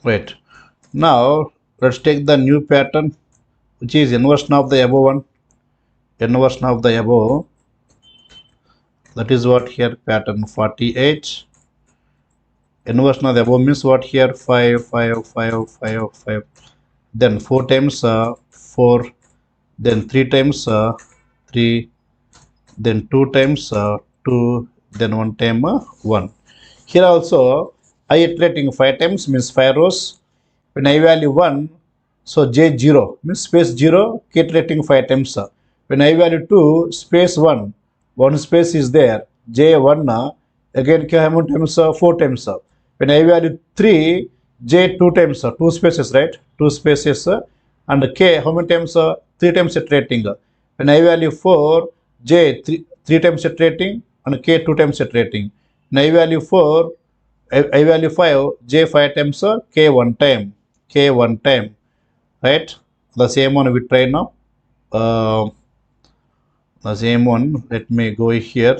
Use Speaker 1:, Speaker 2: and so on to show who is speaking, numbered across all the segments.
Speaker 1: Right. Now let's take the new pattern, which is inversion of the above one. Inversion of the above. That is what here pattern 48. Inversion of the above means what here 5, 5, 5, 5, 5. Then 4 times 4. Then 3 times 3. Then 2 times 2. Then 1 time 1. Here also I iterating 5 times means 5 rows. When I value 1, so J 0 means space 0, k iterating 5 times. When I value 2, space 1, 1 space is there, J 1, again k how many times? 4 times. When I value 3, J 2 times, 2 spaces, right? 2 spaces, and k how many times? 3 times iterating. When I value 4, J 3 times iterating, and k 2 times iterating. When I value 4, I value 5, J 5 times, K 1 time, K 1 time, right? The same one we try now. The same one, let me go here.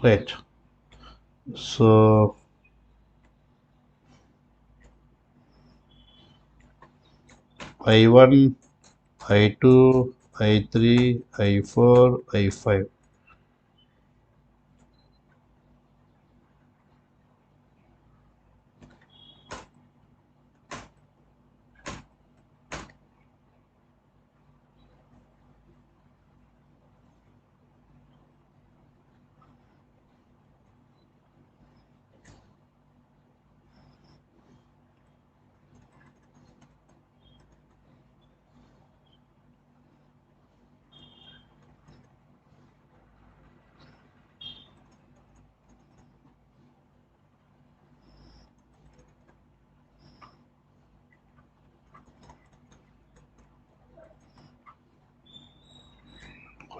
Speaker 1: Right. So I1, I2, I3, I4, I5.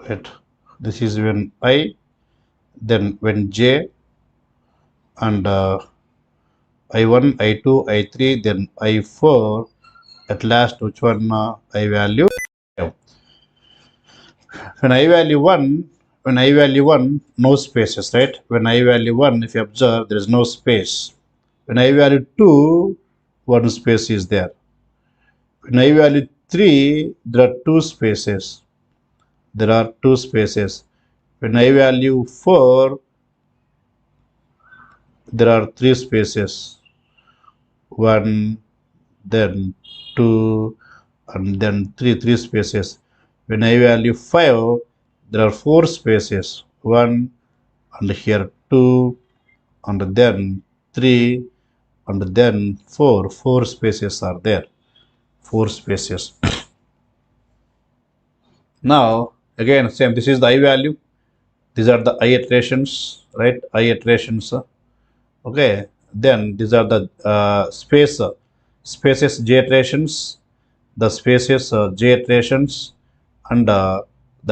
Speaker 1: Right. This is when I, then when J, and I1, I2, I3, then I4. At last, which one I value? When I value 1, when I value 1, no spaces, right? When I value 1, if you observe, there is no space. When I value 2, one space is there. When I value 3, there are two spaces. There are two spaces. When I value 4, there are three spaces. 1, then 2, and then 3 spaces. When I value 5, there are 4 spaces. 1, and here 2, and then 3, and then 4 spaces are there, 4 spaces. Now again same, this is the I value, these are the I iterations, right? I iterations. Okay, then these are the spaces J iterations, the spaces J iterations, and the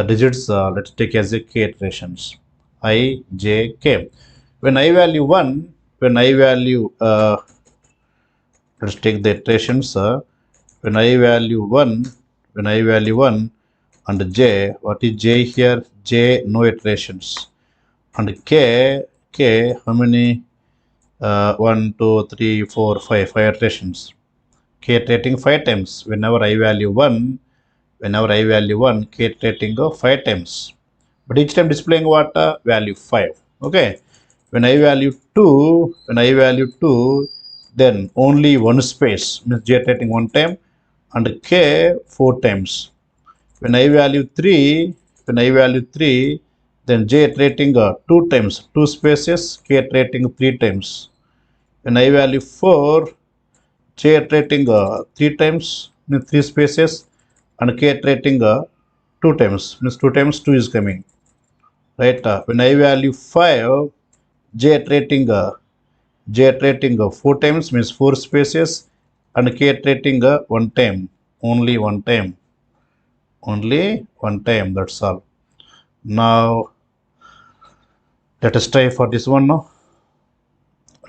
Speaker 1: digits let's take as a K iterations, I, J, K. When I value 1, when I value let's take the iterations. When I value 1, when I value 1, and J, what is J here? J, no iterations. And K, how many? 1, 2, 3, 4, 5 iterations. K iterating 5 times. Whenever I value 1, whenever I value 1, K iterating 5 times. But each time displaying what? Value 5. Okay. When I value 2, when I value 2, then only one space, means J iterating 1 time, and K 4 times. When I value 3, when I value 3, then J iterating 2 times, 2 spaces, K iterating 3 times. When I value 4, J iterating 3 times, means 3 spaces, and K iterating 2 times, means 2 times 2 is coming. Right? When I value 5, J iterating 4 times, means 4 spaces, and K iterating 1 time, only 1 time. only one time, that's all. Now let us try for this one now.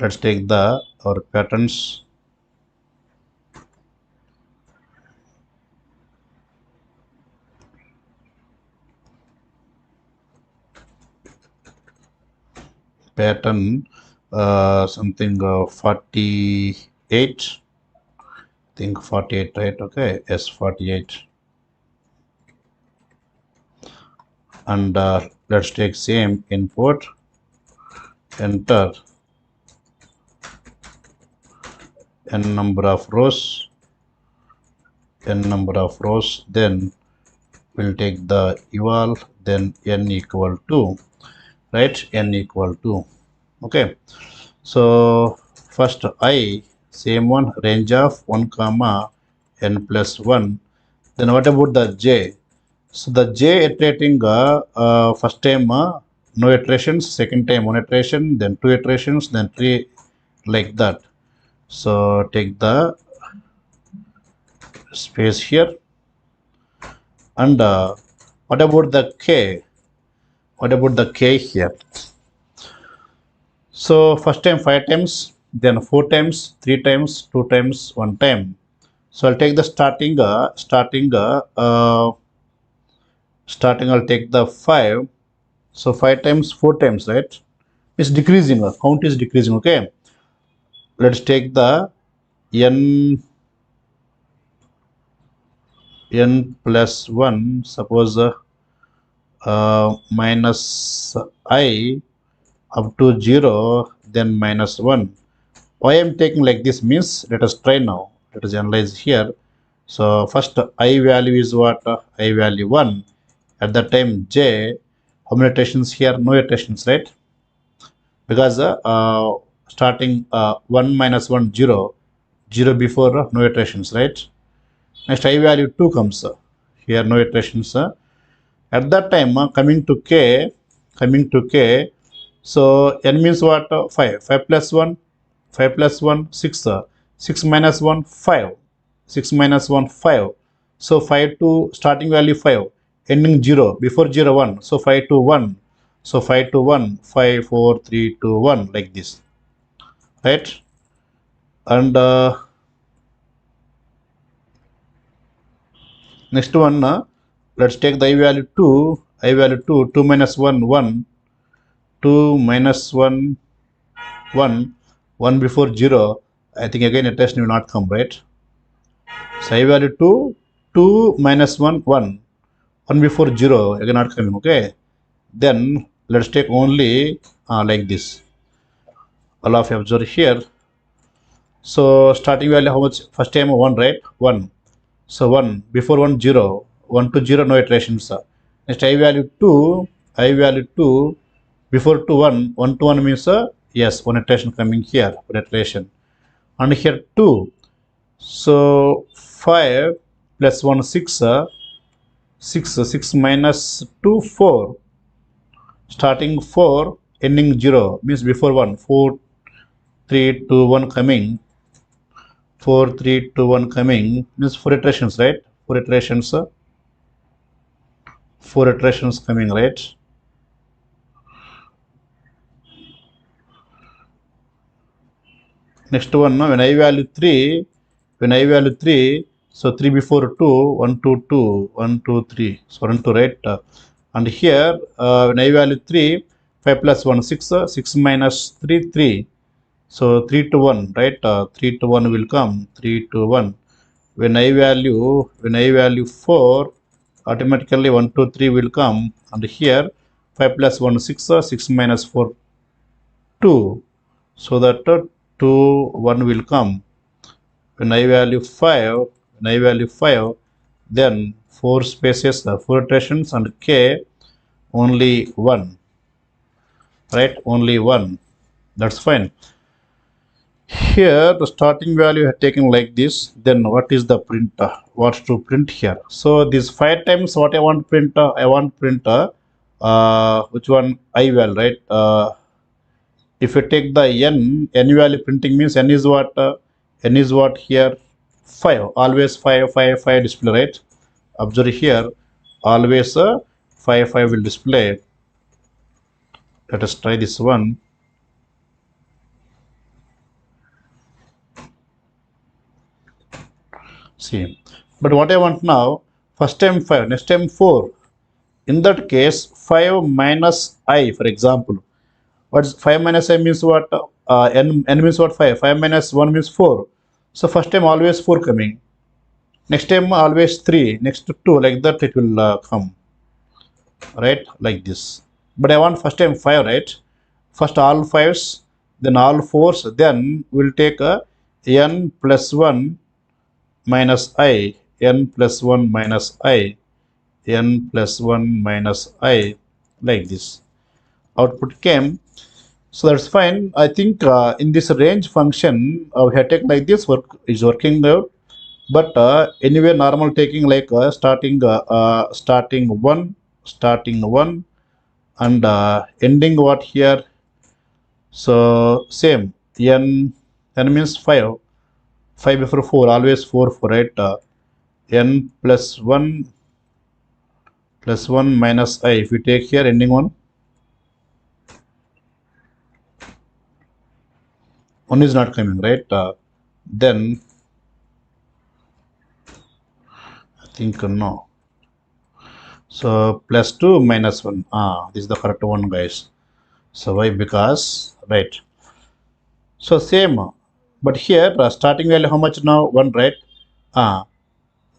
Speaker 1: Let's take the our patterns. Pattern something 48. Think 48, right? Okay, yes, 48. And let's take same input, enter n number of rows, then we'll take the eval, then n equal to, right, n equal to, okay. So first I, same one, range of 1 comma n plus 1. Then what about the j? So the j iterating first time no iterations, second time one iteration, then two iterations, then three, like that. So take the space here. And what about the k? What about the k here? So first time 5 times, then 4 times, 3 times, 2 times, 1 time. So I'll take the starting I'll take the 5. So 5 times, 4 times, right? It's decreasing, count is decreasing, okay. Let's take the n plus 1, suppose minus I up to 0, then minus 1. Why I'm taking like this means, let us try now. Let us analyze here. So first I value is what? I value 1. At that time j, how many iterations here? No iterations, right? Because starting 1 minus 1, 0, 0 before, no iterations, right? Next I value 2 comes, here no iterations. At that time coming to k, so n means what? 5. 5 plus 1, 5 plus 1, 6. 6 minus 1, 5. 6 minus 1, 5. So 5 to starting value 5, ending 0, before 0, 1. So 5 to 1. So 5 to 1, 5, 4, 3, 2, 1, like this, right? And next one, let's take the I value 2. I value 2, 2 minus 1, 1. 2 minus 1, 1. 1 before 0. I think again iteration will not come, right? So I value 2, 2 minus 1, 1. 1 before 0, again not coming, okay. Then let's take only like this. All of you observe here. So starting value how much? First time 1, right? 1. So 1 before 1, 0. 1 to 0, no iterations. Next I value 2. I value 2 before 2, 1. 1 to 1 means yes, one iteration coming here, one iteration. And here 2. So 5 plus 1, 6. 6 minus 2, 4. Starting 4, ending 0 means before 1. 4, 3, 2, 1 coming. 4, 3, 2, 1 coming means 4 iterations, right? 4 iterations. 4 iterations coming, right? Next one, when I value 3, so 3 before 2, 1, 2, 2, 1, 2, 3. So 1, 2, right? And here, when I value 3, 5 plus 1, 6, 6 minus 3, 3. So 3 to 1, right? 3 to 1 will come, 3 to 1. When I value 4, automatically 1, 2, 3 will come. And here, 5 plus 1, 6, 6 minus 4, 2. So that 2, 1 will come. When I value 5, then 4 spaces, 4 iterations, and k only 1, right? Only 1. That's fine. Here the starting value are taken like this. Then what is the print? What to print here? So these 5 times what I want print? I want print which one? I value, right? If you take the n value printing means n is what? N is what here? 5. Always 5, 5, 5 display, right? Observe here. always 5 5 will display. Let us try this one. See, but what I want now, first time 5, next time 4. In that case, 5 minus I, for example. What's 5 minus I means what? N means what? 5. 5 minus 1 means 4. So first time always 4 coming. Next time always 3. Next to 2. Like that it will come. Right? Like this. But I want first time 5, right? First all 5s, then all 4s. Then we'll take a n plus 1 minus I. N plus 1 minus I. N plus 1 minus I. Like this. Output came. So that's fine. I think in this range function, we have taken like this work is working out. But anyway, normal taking like starting one, and ending what here. So same n means 5. 5 before 4, always 4 for it. N plus 1 minus I. If we take here ending 1. 1 is not coming, right? Then I think no. So plus 2 minus 1. This is the correct one, guys. So why? Because right. So same, but here starting value how much now? 1, right?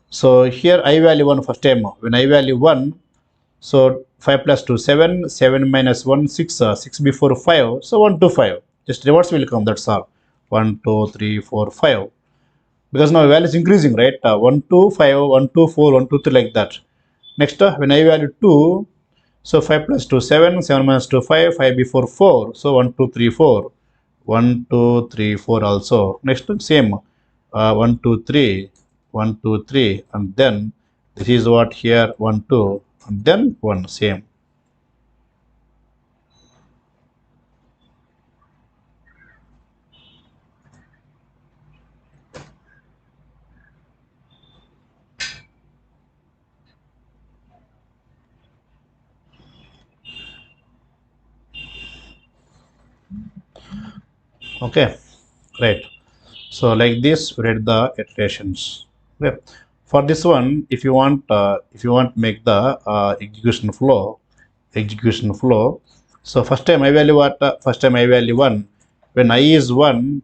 Speaker 1: So here I value 1 first time. When I value 1, so 5 plus 2 7, 7 minus 1 6, 6 before 5. So 1 to 5. Just reverse will come. That's all. 1 2 3 4 5. Because now value is increasing, right? 1 2 5, 1 2 4, 1 2 3 like that. Next, when I value 2, so 5 plus 2 7, 7 minus 2 5, 5 before 4. So 1 2 3 4. 1 2 3 4 also. Next same. 1 2 3, 1 2 3, and then this is what here 1 2, and then 1 same. Okay, right. So like this, we read the iterations. Okay. For this one, if you want make the execution flow. So first time I value what? First time I value 1. When I is 1,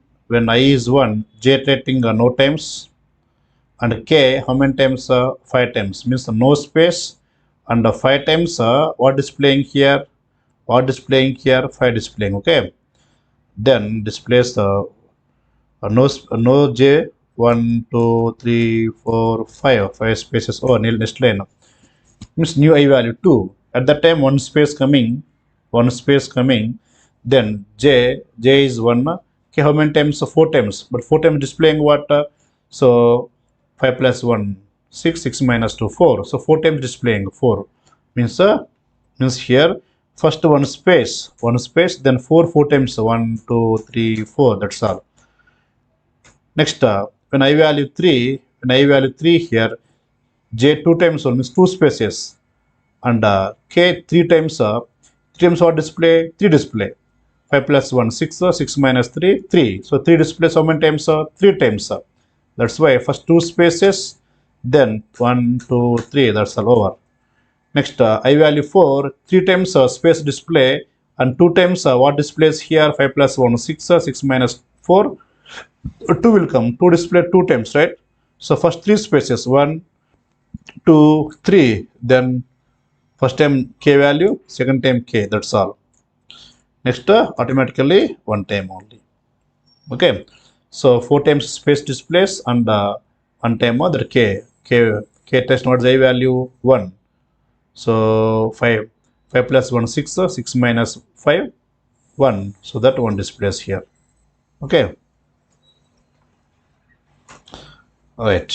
Speaker 1: j iterating no times, and k how many times? 5 times. Means no space, and 5 times what displaying here? What displaying here? 5 displaying. Okay. Then displays no j 1 2 3 4 5 spaces. Oh, next line means new I value 2. At that time one space coming, then j is 1. Okay, how many times? So 4 times, but 4 times displaying what? So 5 plus 1 6, 6 minus 2 4. So 4 times displaying 4. Means here first one space, then 4 times 1 2 3 4. That's all. Next, when I value 3, here, j 2 times 1 means 2 spaces, and k 3 times, what display? 3 display. 5 plus 1 6, 6 minus 3 3. So 3 displays how many times? 3 times. That's why first 2 spaces, then 1 2 3. That's all over. Next, I value 4, 3 times space display, and 2 times what displays here? 5 plus 1 6, 6 minus 4. 2 will come. 2 display 2 times, right? So first 3 spaces, 1 2 3. Then first time k value, second time k. That's all. Next, automatically 1 time only. Okay. So 4 times space displays, and 1 time that k test what is I value? 1. So 5 plus 1 6, 6 minus 5 1. So that one displays here. Okay. All right.